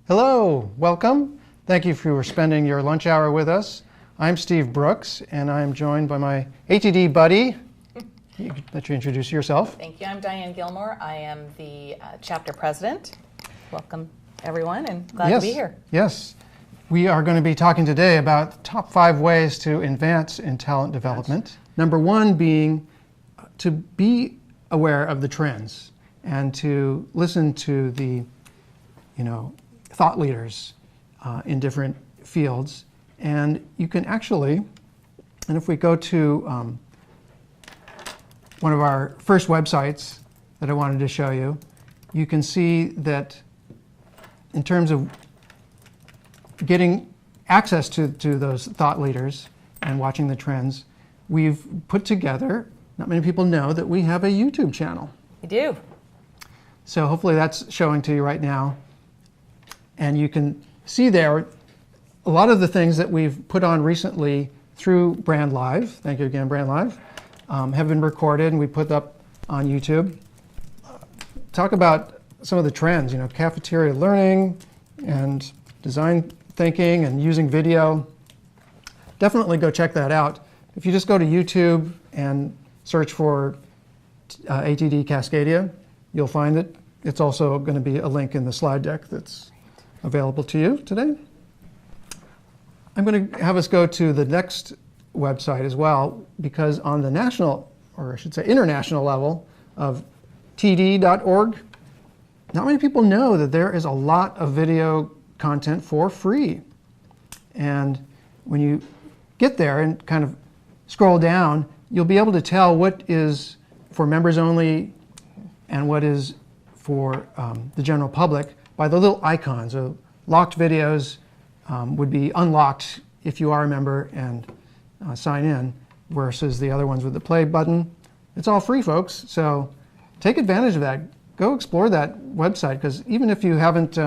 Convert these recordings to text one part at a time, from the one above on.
Hello, welcome. Thank you for spending your lunch hour with us. I'm Steve Brooks, and I'm joined by my ATD buddy. Let you introduce yourself. Thank you. I'm Diane Gilmore. I am the chapter president. Welcome, everyone, and glad to be here. Yes. We are going to be talking today about the top 5 ways to advance in talent development. Yes. Number 1 being to be aware of the trends and to listen to the, thought leaders in different fields. And you can actually, and if we go to one of our first websites that I wanted to show you, you can see that in terms of getting access to those thought leaders and watching the trends, we've put together, not many people know that we have a YouTube channel. We do. So hopefully that's showing to you right now. And you can see there a lot of the things that we've put on recently through Brand Live, thank you again, Brand Live, have been recorded and we put up on YouTube. Talk about some of the trends, cafeteria learning and design thinking and using video. Definitely go check that out. If you just go to YouTube and search for ATD Cascadia, you'll find it. It's also going to be a link in the slide deck that's available to you today. I'm going to have us go to the next website as well, because on the national, or I should say international level of td.org, not many people know that there is a lot of video content for free. And when you get there and kind of scroll down, you'll be able to tell what is for members only and what is for the general public by the little icons. So locked videos would be unlocked if you are a member and sign in, versus the other ones with the play button. It's all free, folks, so take advantage of that. Go explore that website, because even if you haven't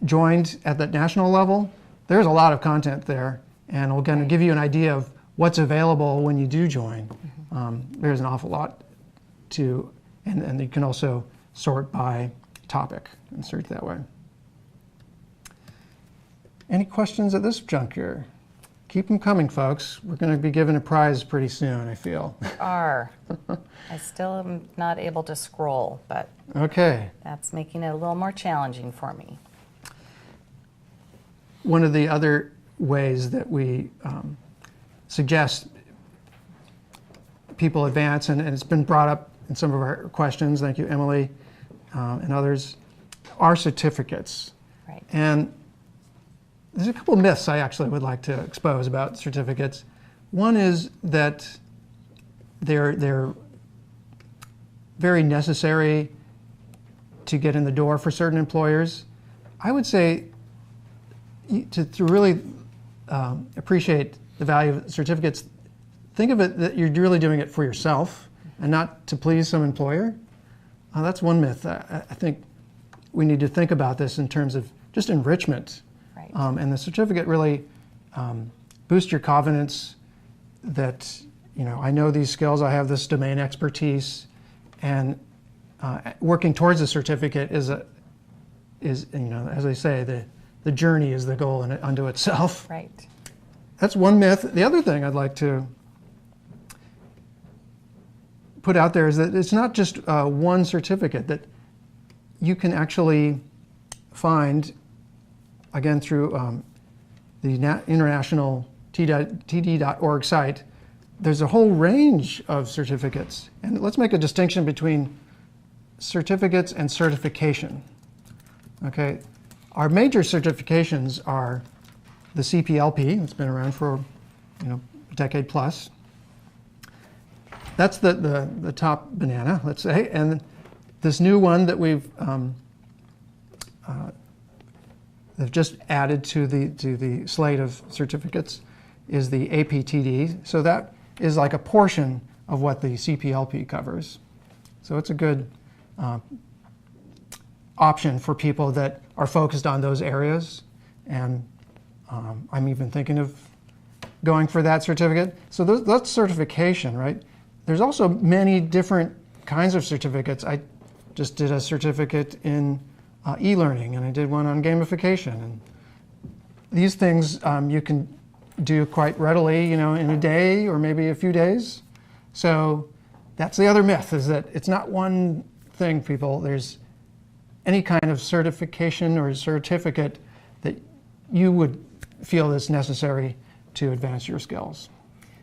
joined at the national level, there's a lot of content there, and we're going to give you an idea of what's available when you do join. There's an awful lot to, and you can also sort by topic and search that way. Any questions at this juncture? Keep them coming, folks. We're going to be giving a prize pretty soon, I feel. We are. I still am not able to scroll, but okay, that's making it a little more challenging for me. One of the other ways that we suggest people advance, and it's been brought up in some of our questions, thank you, Emily, and others, are certificates. Right. And there's a couple of myths I actually would like to expose about certificates. One is that they're very necessary to get in the door for certain employers. I would say to really appreciate the value of certificates, think of it that you're really doing it for yourself and not to please some employer. That's one myth. I think we need to think about this in terms of just enrichment. Right. And the certificate really boosts your confidence that, I know these skills, I have this domain expertise, and working towards the certificate is as I say, the journey is the goal unto itself. Right. That's one myth. The other thing I'd like to put out there is that it's not just one certificate that you can actually find, again, through the international td.org site. There's a whole range of certificates. And let's make a distinction between certificates and certification. Okay, our major certifications are the CPLP, it's been around for a decade plus. That's the top banana, let's say, and this new one that we've they've just added to the slate of certificates is the APTD. So that is like a portion of what the CPLP covers. So it's a good option for people that are focused on those areas, and I'm even thinking of going for that certificate. So that's certification, right? There's also many different kinds of certificates. I just did a certificate in e-learning, and I did one on gamification. And these things you can do quite readily, in a day or maybe a few days. So that's the other myth, is that it's not one thing, people. There's any kind of certification or certificate that you would feel is necessary to advance your skills.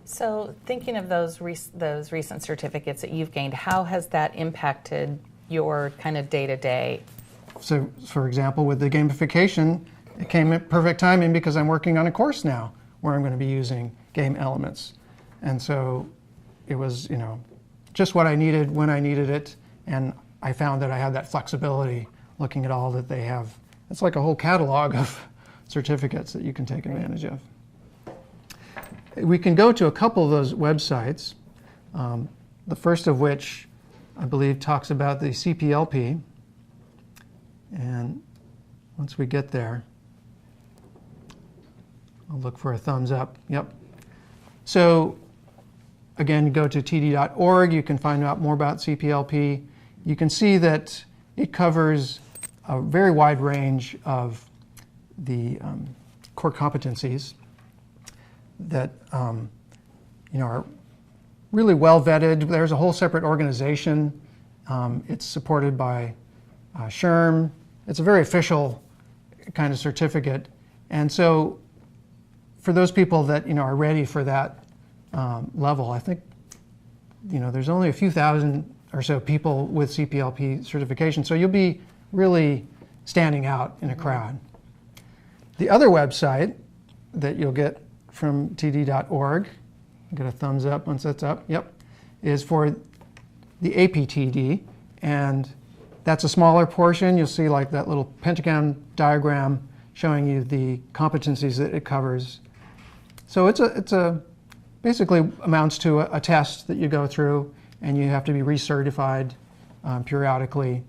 So thinking of those recent certificates that you've gained, how has that impacted your kind of day-to-day? So, for example, with the gamification, it came at perfect timing because I'm working on a course now where I'm going to be using game elements. And so it was, just what I needed when I needed it. And I found that I had that flexibility looking at all that they have. It's like a whole catalog of certificates that you can take advantage of. We can go to a couple of those websites, the first of which I believe talks about the CPLP. And once we get there, I'll look for a thumbs up. Yep. So again, go to td.org. You can find out more about CPLP. You can see that it covers a very wide range of the core competencies that are really well vetted. There's a whole separate organization. It's supported by SHRM. It's a very official kind of certificate. And so for those people that are ready for that level, I think there's only a few thousand or so people with CPLP certification, so you'll be really standing out in a crowd. The other website that you'll get from td.org, get a thumbs up once that's up, yep, is for the APTD, and that's a smaller portion. You'll see like that little pentagon diagram showing you the competencies that it covers. So it's a basically amounts to a test that you go through, and you have to be recertified periodically.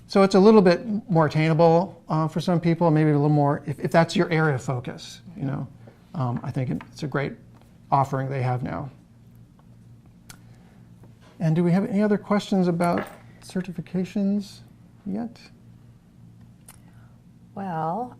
So it's a little bit more attainable for some people, maybe a little more, if that's your area of focus, I think it's a great offering they have now. And do we have any other questions about certifications yet? Well,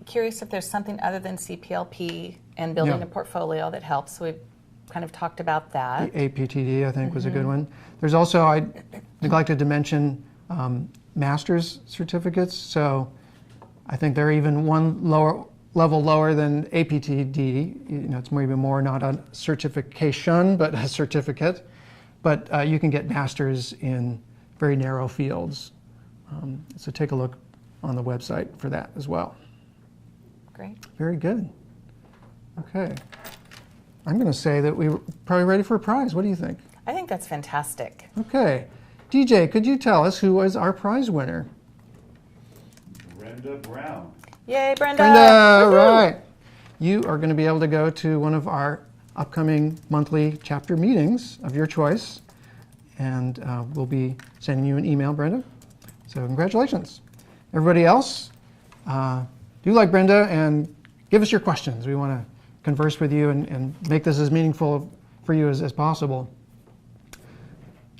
curious if there's something other than CPLP and building a portfolio that helps. So we've kind of talked about that. The APTD, I think, was a good one. There's also, I neglected to mention, master's certificates. So I think they're even one level lower than APTD. It's maybe more not a certification, but a certificate. But you can get masters in very narrow fields. So take a look on the website for that as well. Great. Very good. Okay. I'm going to say that we're probably ready for a prize. What do you think? I think that's fantastic. Okay. DJ, could you tell us who was our prize winner? Brenda Brown. Yay, Brenda! Brenda, right. You are going to be able to go to one of our upcoming monthly chapter meetings of your choice, and we'll be sending you an email, Brenda. So congratulations. Everybody else, do like Brenda and give us your questions. We want to converse with you and make this as meaningful for you as possible.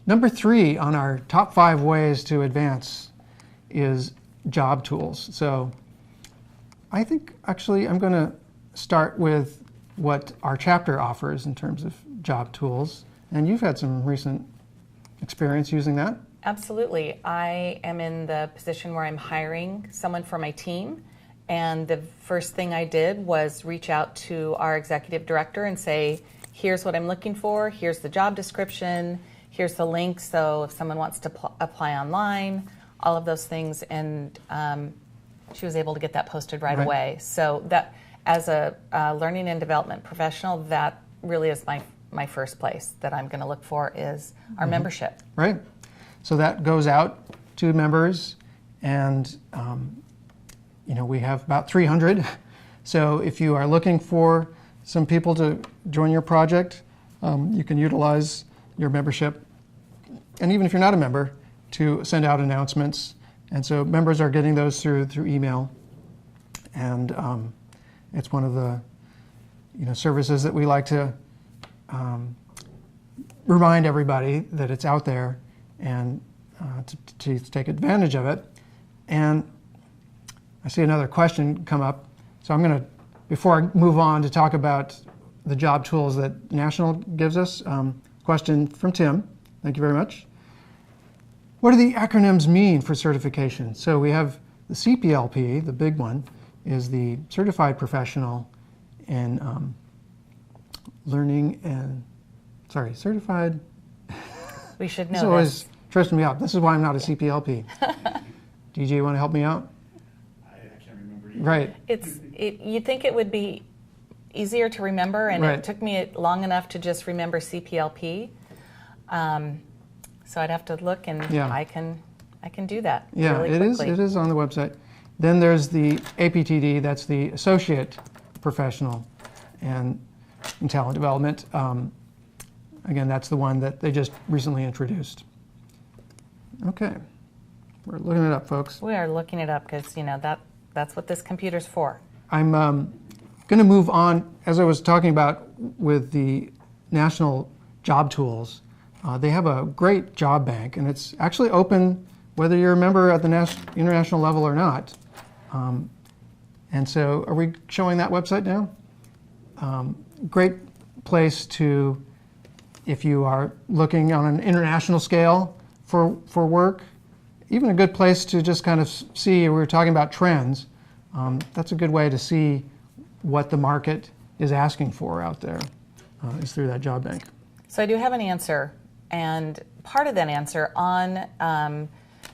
Number 3 on our top 5 ways to advance is job tools. So I think actually I'm going to start with what our chapter offers in terms of job tools. And you've had some recent experience using that. Absolutely. I am in the position where I'm hiring someone for my team. And the first thing I did was reach out to our executive director and say, here's what I'm looking for, here's the job description, here's the link, so if someone wants to apply online, all of those things. And she was able to get that posted right away. So that, as a learning and development professional, that really is my first place that I'm going to look for is our membership. Right. So that goes out to members, and we have about 300. So if you are looking for some people to join your project, you can utilize your membership. And even if you're not a member, to send out announcements. And so members are getting those through email. And it's one of the services that we like to remind everybody that it's out there. And to take advantage of it. And I see another question come up. So I'm going to, before I move on to talk about the job tools that National gives us, question from Tim. Thank you very much. What do the acronyms mean for certification? So we have the CPLP, the big one, is the Certified Professional in Learning and, Certified. We should know This always trips me up. This is why I'm not a CPLP. DJ, you want to help me out? I can't remember either. Right. You'd think it would be easier to remember, and Right. it took me long enough to just remember CPLP. So I'd have to look, and Yeah. I can do that Yeah, really it is. quickly. It is on the website. Then there's the APTD. That's the Associate Professional in Talent Development. Again, that's the one that they just recently introduced. Okay, we're looking it up, folks. We are looking it up because that's what this computer's for. I'm going to move on. As I was talking about with the National Job Tools, they have a great job bank, and it's actually open whether you're a member at the international level or not. And so, are we showing that website now? Great place to, if you are looking on an international scale for work, even a good place to just kind of see, we were talking about trends. That's a good way to see what the market is asking for out there, is through that job bank. So I do have an answer, and part of that answer on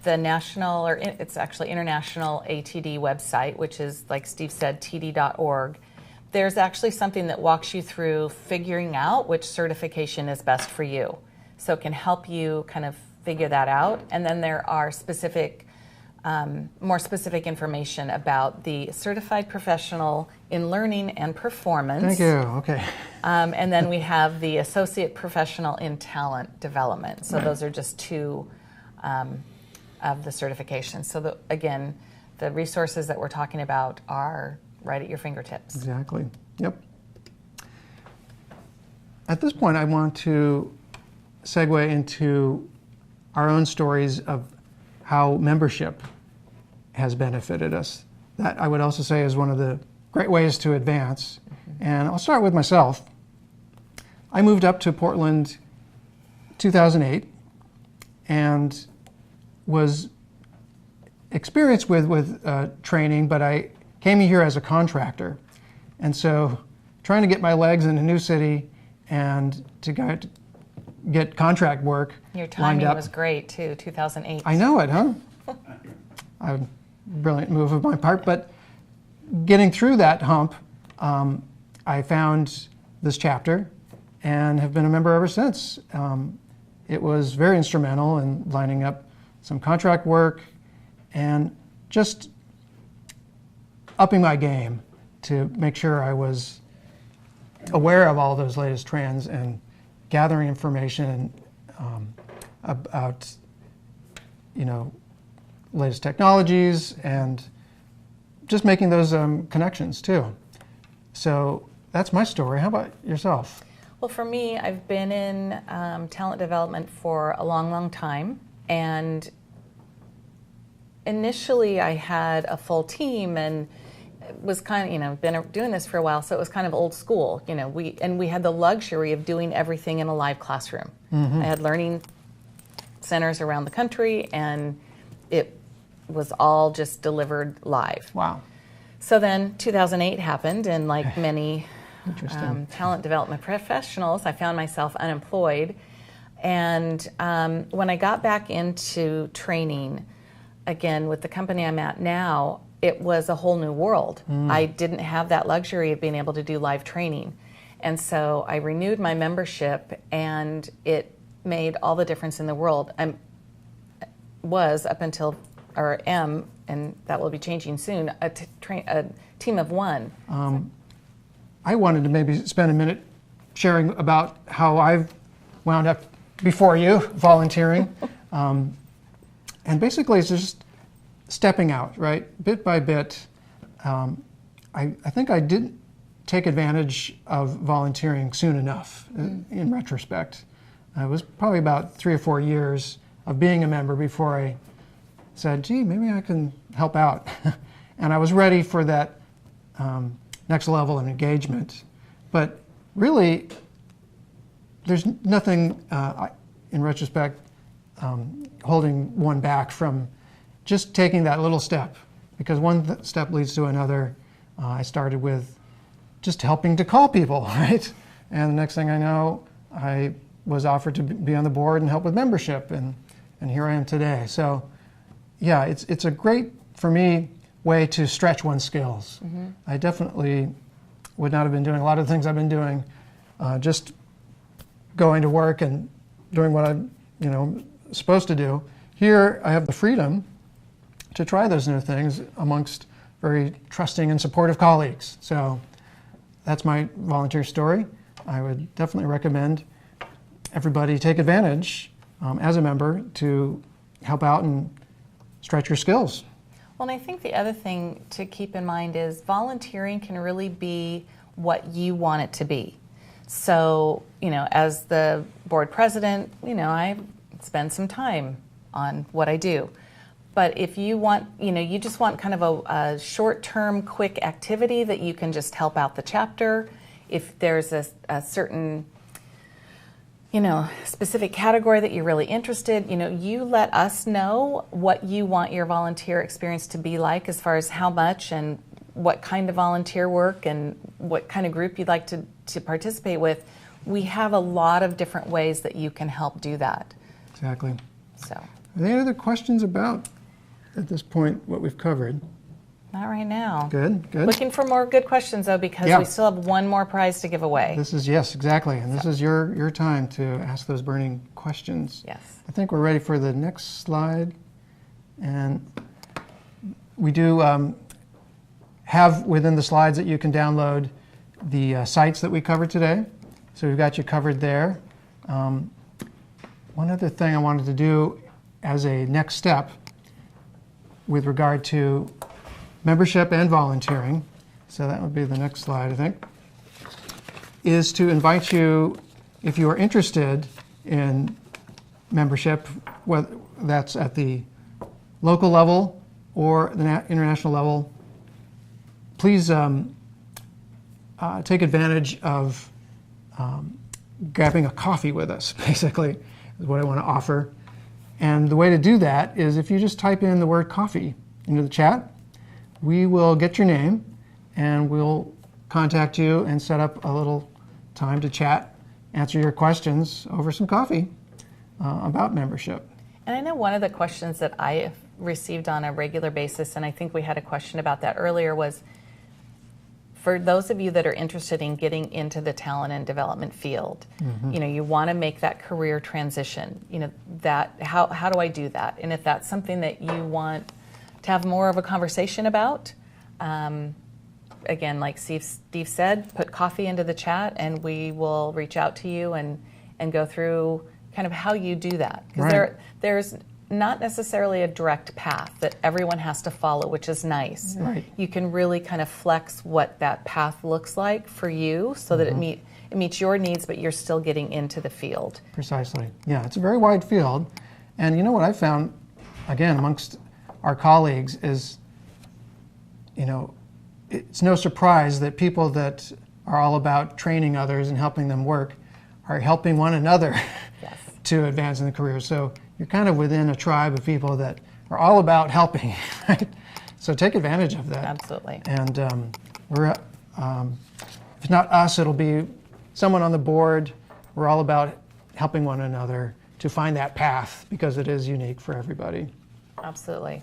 the national, or it's actually international ATD website, which is, like Steve said, td.org. There's actually something that walks you through figuring out which certification is best for you. So it can help you kind of figure that out. And then there are specific, more specific information about the Certified Professional in Learning and Performance. Thank you. Okay. And then we have the Associate Professional in Talent Development. So Right. those are just two of the certifications. So again, the resources that we're talking about are right at your fingertips. Exactly. Yep. At this point, I want to segue into our own stories of how membership has benefited us. That, I would also say, is one of the great ways to advance. And I'll start with myself. I moved up to Portland 2008 and was experienced with training, but I came here as a contractor. And so trying to get my legs in a new city and to get contract work Your lined timing up. was great too, 2008. I know it, huh? A brilliant move of my part, but getting through that hump, I found this chapter and have been a member ever since. It was very instrumental in lining up some contract work and just upping my game to make sure I was aware of all those latest trends and gathering information about, latest technologies and just making those connections too. So that's my story. How about yourself? Well, for me, I've been in talent development for a long, long time. And initially I had a full team and was kind of, been doing this for a while, so it was kind of old school. We had the luxury of doing everything in a live classroom. I had learning centers around the country, and it was all just delivered live. Wow. So then 2008 happened, and like many Interesting. talent development professionals, I found myself unemployed. And when I got back into training, again, with the company I'm at now, it was a whole new world. I didn't have that luxury of being able to do live training. And so I renewed my membership, and it made all the difference in the world. I was up until, or am, and that will be changing soon, a team of one. I wanted to maybe spend a minute sharing about how I've wound up before you volunteering. And basically it's just stepping out, right? Bit by bit. I think I didn't take advantage of volunteering soon enough in retrospect. It was probably about 3 or 4 years of being a member before I said, gee, maybe I can help out. And I was ready for that next level of engagement. But really, there's nothing, in retrospect, holding one back from just taking that little step, because one step leads to another. I started with just helping to call people, right? And the next thing I know, I was offered to be on the board and help with membership, and here I am today. So yeah, it's a great, for me, way to stretch one's skills. Mm-hmm. I definitely would not have been doing a lot of the things I've been doing, just going to work and doing what I'm supposed to do. Here I have the freedom to try those new things amongst very trusting and supportive colleagues. So that's my volunteer story. I would definitely recommend everybody take advantage as a member to help out and stretch your skills. Well, and I think the other thing to keep in mind is volunteering can really be what you want it to be. So, as the board president, I spend some time on what I do. But if you want, you just want kind of a short-term, quick activity that you can just help out the chapter. If there's a certain, specific category that you're really interested, you let us know what you want your volunteer experience to be like, as far as how much and what kind of volunteer work and what kind of group you'd like to participate with. We have a lot of different ways that you can help do that. Exactly. So, are there any other questions about, at this point, what we've covered? not right now. Good, good. Looking for more good questions, though, because Yeah. we still have one more prize to give away. This is, yes, exactly. And this is your time to ask those burning questions. Yes. I think we're ready for the next slide. And we do have within the slides that you can download the sites that we covered today. So we've got you covered there. One other thing I wanted to do as a next step with regard to membership and volunteering, so that would be the next slide, I think, is to invite you, if you are interested in membership, whether that's at the local level or the international level, please take advantage of grabbing a coffee with us, basically, is what I want to offer. And the way to do that is if you just type in the word coffee into the chat, we will get your name and we'll contact you and set up a little time to chat, answer your questions over some coffee about membership. And I know one of the questions that I have received on a regular basis, and I think we had a question about that earlier, was for those of you that are interested in getting into the talent and development field, you want to make that career transition, that how do I do that? And if that's something that you want to have more of a conversation about, again, like Steve said, put coffee into the chat and we will reach out to you and go through kind of how you do that. Because there's not necessarily a direct path that everyone has to follow, which is nice. Right. You can really kind of flex what that path looks like for you so that it meets your needs, but you're still getting into the field. Precisely. Yeah, it's a very wide field. And what I found, again, amongst our colleagues is, it's no surprise that people that are all about training others and helping them work are helping one another Yes. to advance in the career. So you're kind of within a tribe of people that are all about helping, right? So take advantage of that. Absolutely. And we're, if not us, it'll be someone on the board. We're all about helping one another to find that path because it is unique for everybody. Absolutely.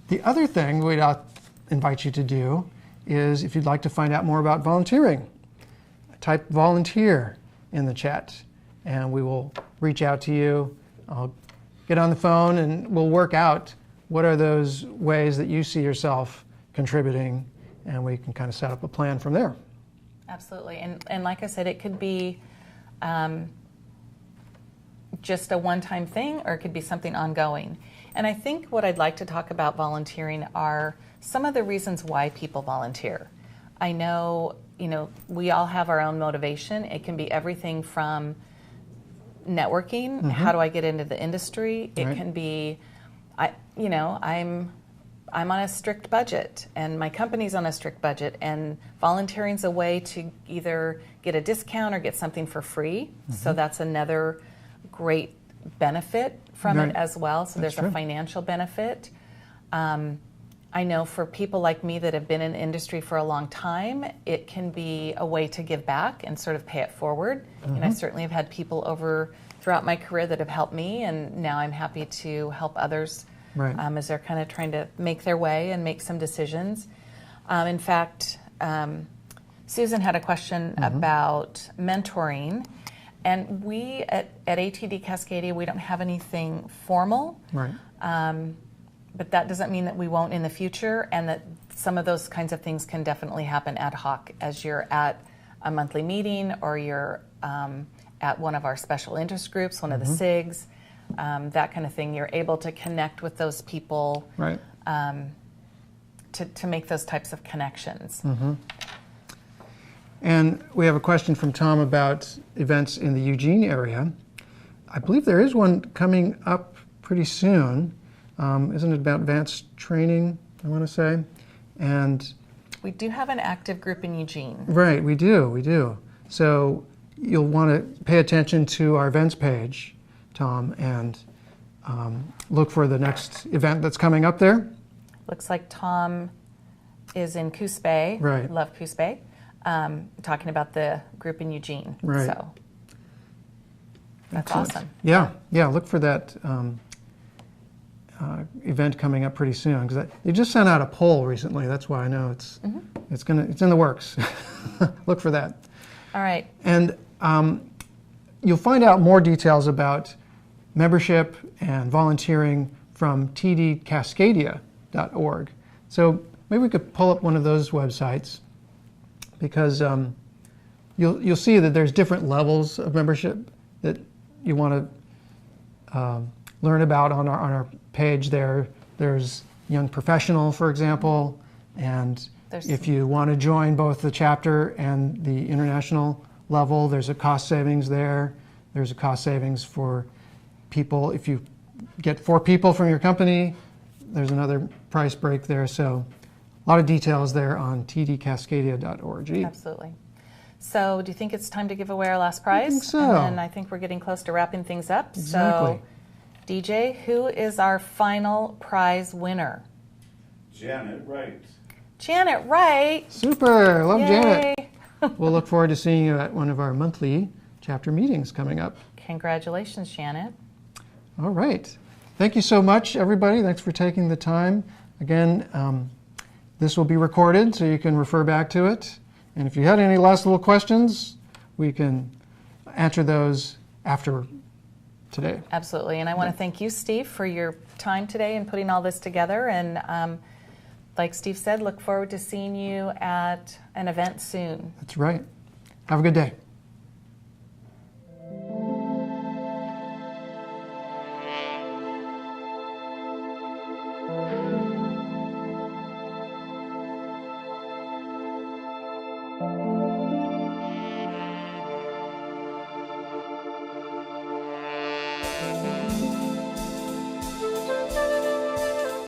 The other thing we'd invite you to do is, if you'd like to find out more about volunteering, type volunteer in the chat and we will reach out to you. I'll get on the phone and we'll work out what are those ways that you see yourself contributing, and we can kind of set up a plan from there. Absolutely. And like I said, it could be just a one-time thing, or it could be something ongoing. And I think what I'd like to talk about volunteering are some of the reasons why people volunteer. I know, we all have our own motivation. It can be everything from networking. How do I get into the industry? It Right. can be, I'm on a strict budget, and my company's on a strict budget, and volunteering's a way to either get a discount or get something for free. So that's another great benefit from Right. it as well. So That's there's true. a financial benefit. I know for people like me that have been in the industry for a long time, it can be a way to give back and sort of pay it forward. And I certainly have had people over throughout my career that have helped me, and now I'm happy to help others Right. as they're kind of trying to make their way and make some decisions. In fact, Susan had a question about mentoring, and we at ATD Cascadia, we don't have anything formal. Right. But that doesn't mean that we won't in the future, and that some of those kinds of things can definitely happen ad hoc as you're at a monthly meeting or you're at one of our special interest groups, one of the SIGs, that kind of thing. You're able to connect with those people Right. to make those types of connections. And we have a question from Tom about events in the Eugene area. I believe there is one coming up pretty soon. Isn't it about advanced training, I want to say? And We do have an active group in Eugene. right, we do. So you'll want to pay attention to our events page, Tom, and look for the next event that's coming up there. Looks like Tom is in Coos Bay. Right. Love Coos Bay. Talking about the group in Eugene. Right. So that's Excellent. awesome. Yeah, look for that event coming up pretty soon, because they just sent out a poll recently. That's why I know it's in the works. Look for that. All right. And you'll find out more details about membership and volunteering from tdcascadia.org. So maybe we could pull up one of those websites, because you'll see that there's different levels of membership that you want to learn about on our page there. There's Young Professional, for example, and if you want to join both the chapter and the international level, there's a cost savings there. There's a cost savings for people. If you get 4 people from your company, there's another price break there. So a lot of details there on tdcascadia.org. Absolutely. So do you think it's time to give away our last prize? think so. And then I think we're getting close to wrapping things up. Exactly. So DJ, who is our final prize winner? Janet Wright. Janet Wright. Super, love Janet. Yay. We'll look forward to seeing you at one of our monthly chapter meetings coming up. Congratulations, Janet. All right. Thank you so much, everybody. Thanks for taking the time. Again, this will be recorded, so you can refer back to it. And if you had any last little questions, we can answer those after today. Absolutely. And I want to thank you, Steve, for your time today and putting all this together. And like Steve said, look forward to seeing you at an event soon. That's right. Have a good day.